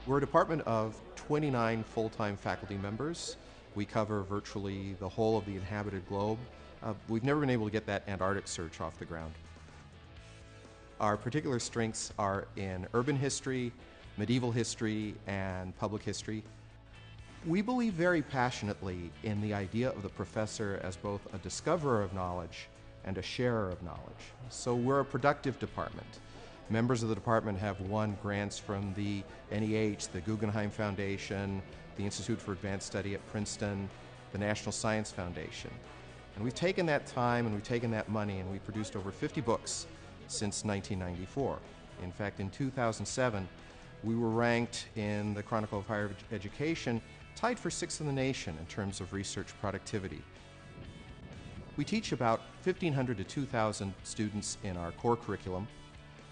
We're a department of 29 full-time faculty members. We cover virtually the whole of the inhabited globe. We've never been able to get that Antarctic search off the ground. Our particular strengths are in urban history, medieval history, and public history. We believe very passionately in the idea of the professor as both a discoverer of knowledge and a sharer of knowledge. So we're a productive department. Members of the department have won grants from the NEH, the Guggenheim Foundation, the Institute for Advanced Study at Princeton, the National Science Foundation. And we've taken that time and we've taken that money and we've produced over 50 books since 1994. In fact, in 2007, we were ranked in the Chronicle of Higher Education, tied for 6th in the nation in terms of research productivity. We teach about 1,500 to 2,000 students in our core curriculum.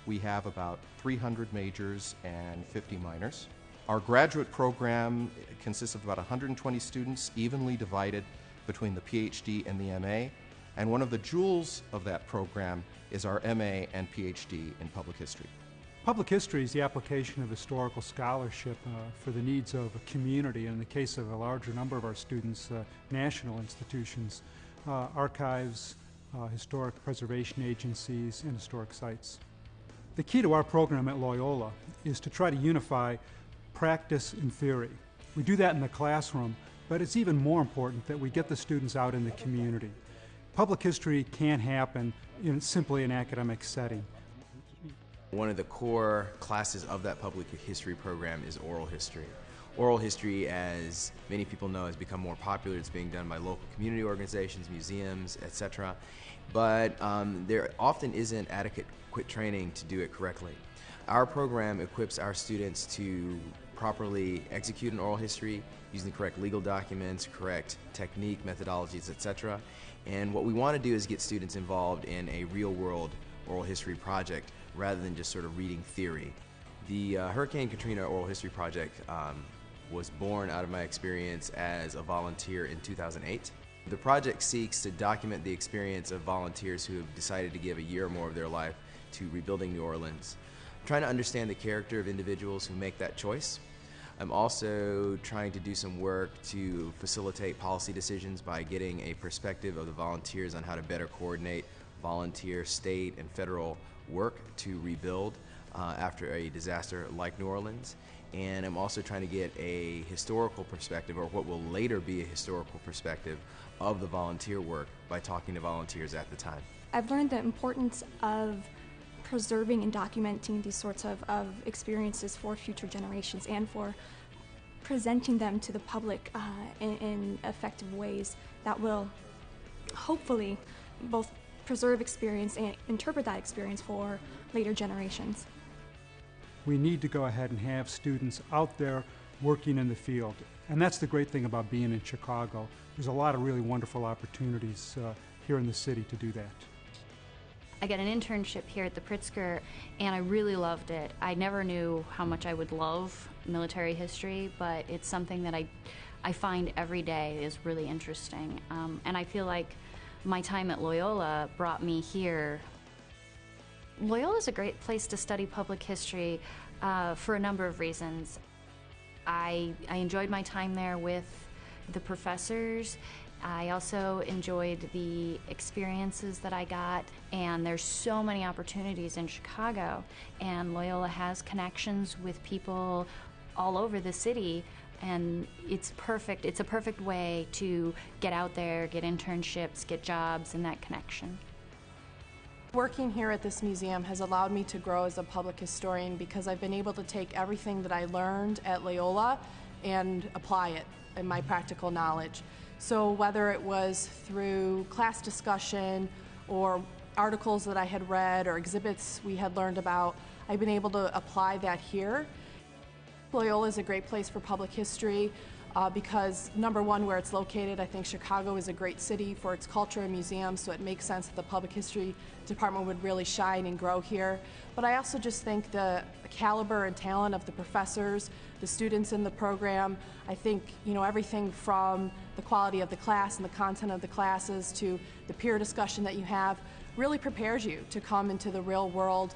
We have about 300 majors and 50 minors. Our graduate program consists of about 120 students, evenly divided between the PhD and the MA. And one of the jewels of that program is our MA and PhD in public history. Public history is the application of historical scholarship for the needs of a community. In the case of a larger number of our students, national institutions, archives, historic preservation agencies, and historic sites. The key to our program at Loyola is to try to unify practice and theory. We do that in the classroom, but it's even more important that we get the students out in the community. Public history can't happen in simply an academic setting. One of the core classes of that public history program is oral history. Oral history, as many people know, has become more popular. It's being done by local community organizations, museums, etc. But there often isn't adequate training to do it correctly. Our program equips our students to properly execute an oral history using the correct legal documents, correct technique, methodologies, etc. And what we want to do is get students involved in a real-world oral history project rather than just sort of reading theory. The Hurricane Katrina Oral History Project was born out of my experience as a volunteer in 2008. The project seeks to document the experience of volunteers who have decided to give a year or more of their life to rebuilding New Orleans. I'm trying to understand the character of individuals who make that choice. I'm also trying to do some work to facilitate policy decisions by getting a perspective of the volunteers on how to better coordinate volunteer, state, and federal work to rebuild after a disaster like New Orleans. And I'm also trying to get a historical perspective, or what will later be a historical perspective, of the volunteer work by talking to volunteers at the time. I've learned the importance of preserving and documenting these sorts of experiences for future generations and for presenting them to the public in effective ways that will hopefully both preserve experience and interpret that experience for later generations. We need to go ahead and have students out there working in the field. And that's the great thing about being in Chicago. There's a lot of really wonderful opportunities here in the city to do that. I got an internship here at the Pritzker, and I really loved it. I never knew how much I would love military history, but it's something that I find every day is really interesting. And I feel like my time at Loyola brought me here. Loyola is a great place to study public history for a number of reasons. I enjoyed my time there with the professors. I also enjoyed the experiences that I got, and there's so many opportunities in Chicago, and Loyola has connections with people all over the city, and it's perfect. It's a perfect way to get out there, get internships, get jobs, and that connection. Working here at this museum has allowed me to grow as a public historian because I've been able to take everything that I learned at Loyola and apply it in my practical knowledge. So whether it was through class discussion or articles that I had read or exhibits we had learned about, I've been able to apply that here. Loyola is a great place for public history because, number one, where it's located. I think Chicago is a great city for its culture and museums, so it makes sense that the public history department would really shine and grow here. But I also just think the caliber and talent of the professors, the students in the program, I think, everything from the quality of the class and the content of the classes to the peer discussion that you have really prepares you to come into the real world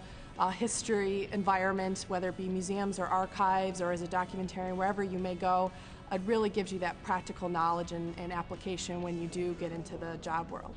history environment, whether it be museums or archives or as a documentarian, wherever you may go. It really gives you that practical knowledge and application when you do get into the job world.